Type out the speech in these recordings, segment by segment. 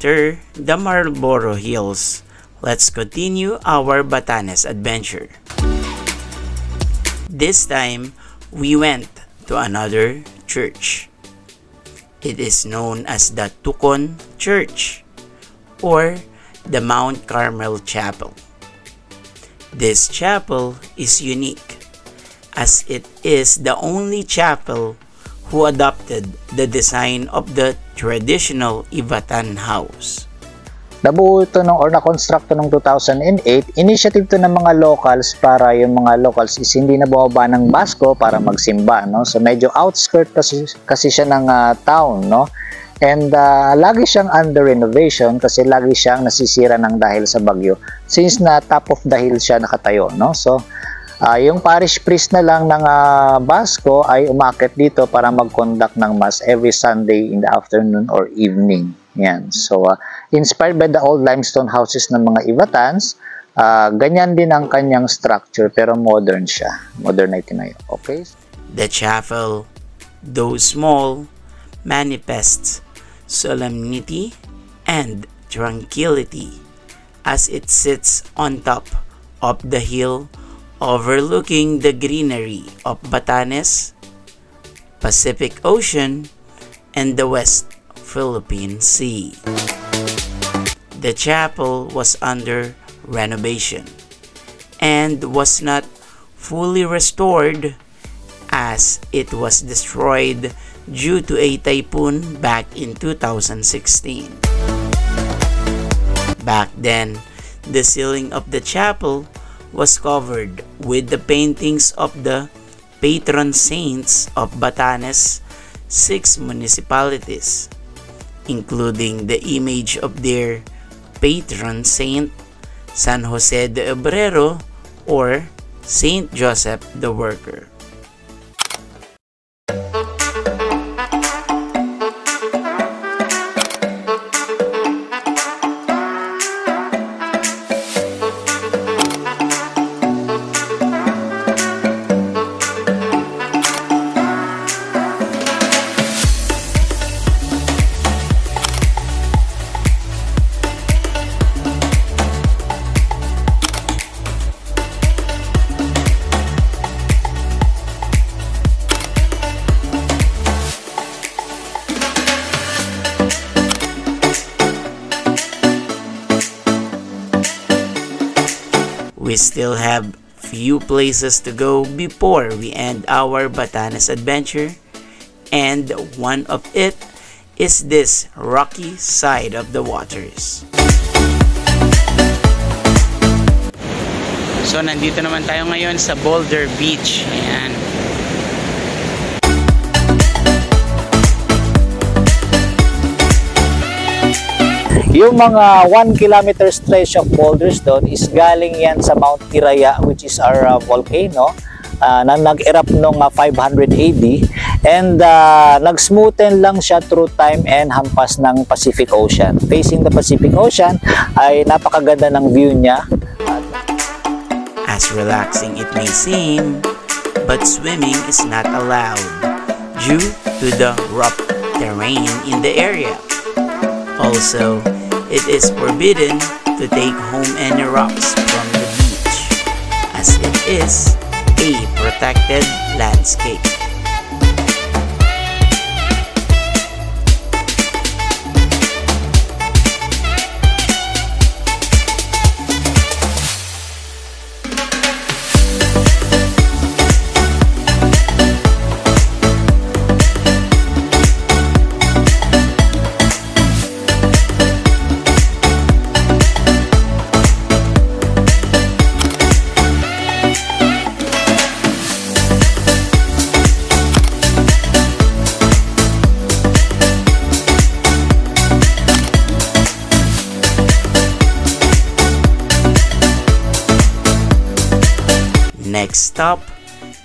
After the Marlboro Hills, let's continue our Batanes adventure. This time, we went to another church. It is known as the Tucon Church or the Mount Carmel Chapel. This chapel is unique as it is the only chapel who adopted the design of the traditional Ivatan house. Nabuo ito or na-construct ito noong 2008. Initiative to ng mga locals para yung mga locals is hindi na bumaba ng Basco para magsimba, no? So medyo outskirt kasi siya ng town, no? And lagi siyang under renovation kasi lagi siyang nasisira ng dahil sa bagyo since na top of the hill siya nakatayo, no? So yung parish priest na lang ng Basco ay umakyat dito para mag-conduct ng mass every Sunday in the afternoon or evening. Yan. So inspired by the old limestone houses ng mga Ivatans, ganyan din ang kanyang structure pero modern siya. Modernity na yun. Okay? The chapel, though small, manifests solemnity and tranquility as it sits on top of the hill overlooking the greenery of Batanes, Pacific Ocean, and the West Philippine Sea. The chapel was under renovation and was not fully restored as it was destroyed due to a typhoon back in 2016. Back then, the ceiling of the chapel was covered with the paintings of the patron saints of Batanes' 6 municipalities, including the image of their patron saint, San Jose de Obrero or Saint Joseph the Worker. We still have few places to go before we end our Batanes adventure, and one of it is this rocky side of the waters. So nandito naman tayo ngayon sa Boulder Beach. Ayan. Yung mga 1 kilometer stretch of boulders doon is galing yan sa Mount Tiraya, which is our volcano na nag-erupt noong 500 AD, and nag-smoothen lang siya through time and hampas ng Pacific Ocean. Facing the Pacific Ocean ay napakaganda ng view niya. As relaxing it may seem, but swimming is not allowed due to the rough terrain in the area. Also, it is forbidden to take home any rocks from the beach as it is a protected landscape. Next stop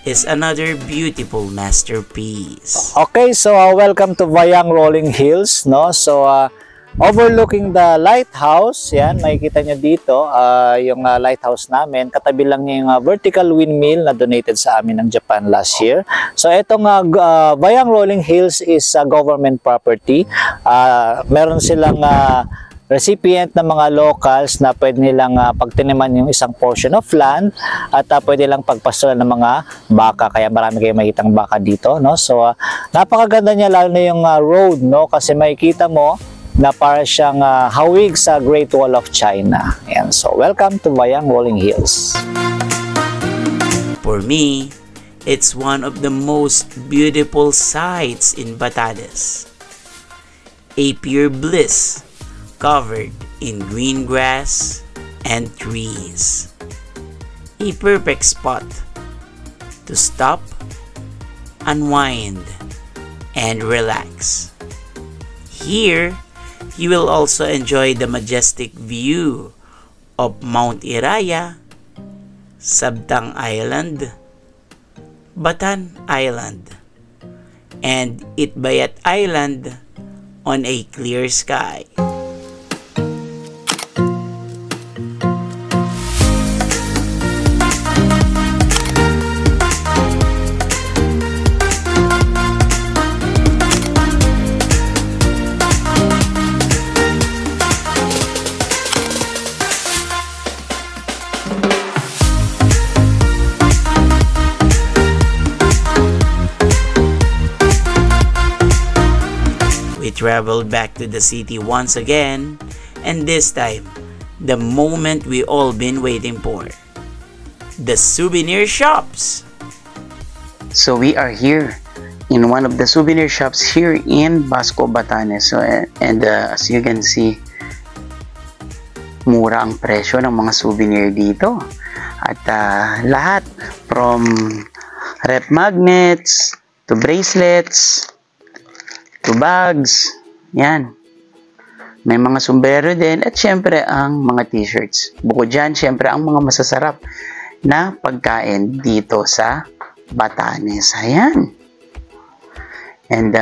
is another beautiful masterpiece. Okay, so welcome to Vayang Rolling Hills, no? So overlooking the lighthouse, yan, makikita nyo dito yung lighthouse namin. Katabi lang yung vertical windmill na donated sa amin ng Japan last year. So itong Vayang Rolling Hills is government property. Meron silang recipient ng mga locals na pwede nilang pagtiniman yung isang portion of land at pwede lang pagpastulan ng mga baka. Kaya marami kayong makikitang baka dito, no? So napakaganda niya, lalo na yung road, no? Kasi makikita mo na para siyang hawig sa Great Wall of China. Ayan. So welcome to Bayang Rolling Hills. For me, it's one of the most beautiful sights in Batanes. A pure bliss covered in green grass and trees. A perfect spot to stop, unwind, and relax. Here, you will also enjoy the majestic view of Mount Iraya, Sabtang Island, Batan Island, and Itbayat Island on a clear sky. We traveled back to the city once again, and this time, the moment we all been waiting for. The souvenir shops! So we are here in one of the souvenir shops here in Basco, Batanes. So, and as you can see, mura ang presyo ng mga souvenir dito. At lahat from rep magnets to bracelets to bags, yan. May mga sombrero din at syempre ang mga t-shirts. Bukod dyan, syempre ang mga masasarap na pagkain dito sa Batanes. Ayan. And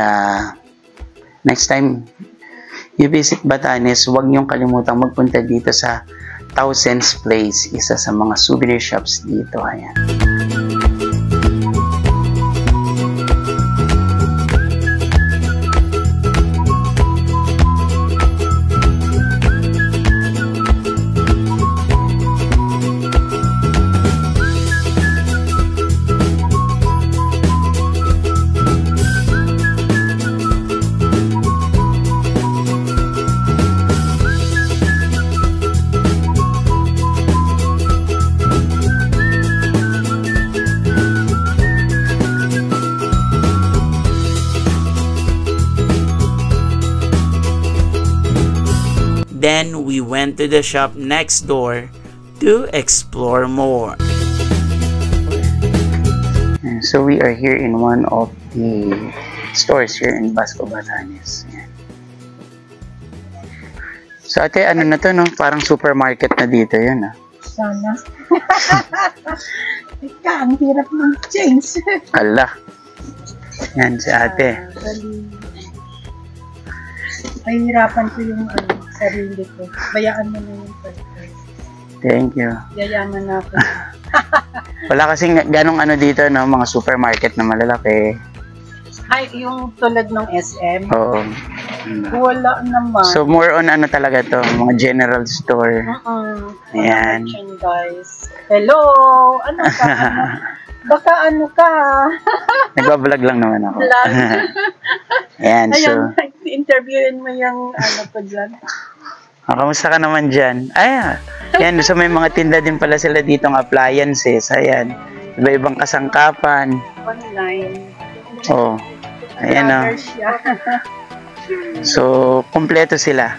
next time you visit Batanes, huwag niyong kalimutang magpunta dito sa Thousands Place, isa sa mga souvenir shops dito. Ayan. Then we went to the shop next door to explore more. So we are here in one of the stores here in Basco, Batanes. Ayan. So ate, ano na to, no? Parang supermarket na dito yun, ah. Sana. Ika, ang hirap ng change. Ala. Yan si ate. Pahihirapan ko yung sarili ko. Bayaan mo na yung purpose. Thank you. Yayaman na ako. Wala kasing ganong ano dito, no? Mga supermarket na malalaki. Ay, yung tulad ng SM? Oo. Wala naman. So more on ano talaga to, mga general store. Ayan. Merchandise. Hello! Ano ka? Ano? Baka ano ka? Nagbablog lang naman ako. Vlog. Ayan, so. Ayan, interviewin mo yung ano pa dyan. Kamusta ka naman dyan? Ayan, so may mga tinda din pala sila dito ng appliances. Ayan, iba-ibang kasangkapan. Online. Oh, ayan o. So, kompleto sila.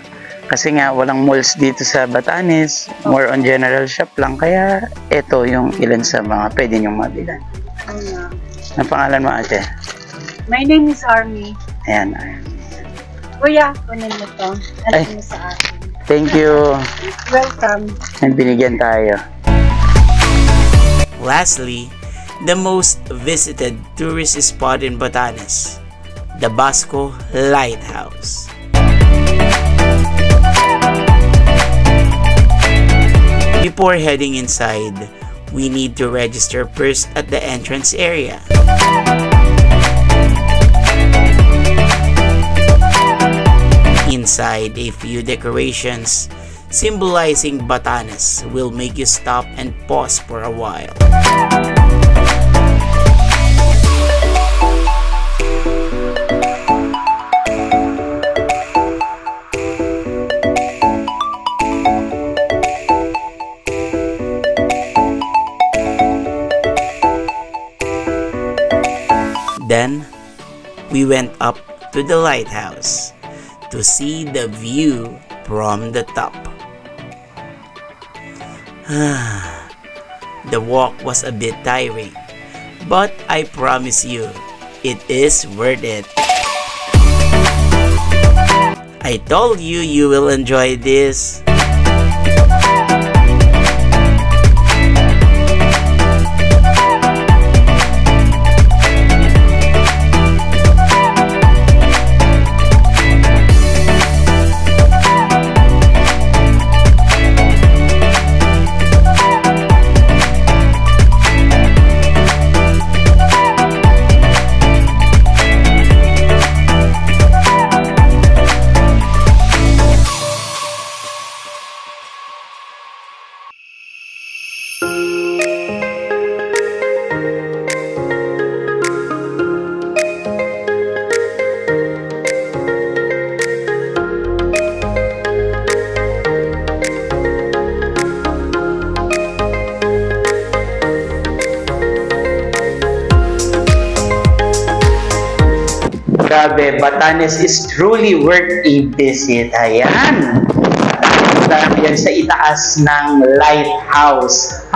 Kasi nga, walang malls dito sa Batanes. More on general shop lang. Kaya, ito yung ilan sa mga pwede nyong mabilan. Ang pangalan mo, ate? My name is Army. Ayan, ayan. Kuya, kunin mo to. Alam mo sa akin. Thank you. Welcome. And binigyan tayo. Lastly, the most visited tourist spot in Batanes, the Basco Lighthouse. Before heading inside, we need to register first at the entrance area. Inside, a few decorations symbolizing Batanes will make you stop and pause for a while. Then, we went up to the lighthouse to see the view from the top. The walk was a bit tiring, but I promise you, it is worth it. I told you you will enjoy this. Grabe, Batanes is truly worth a visit. Ayan. Punta namin yan sa itaas ng lighthouse.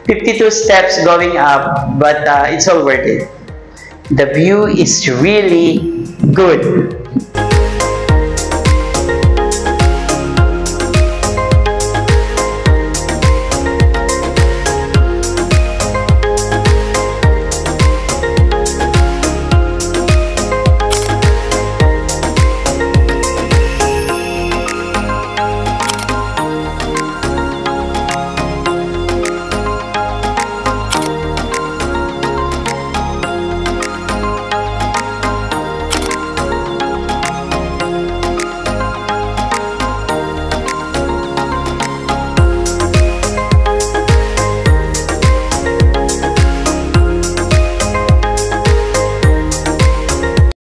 52 steps going up, but it's all worth it. The view is really good.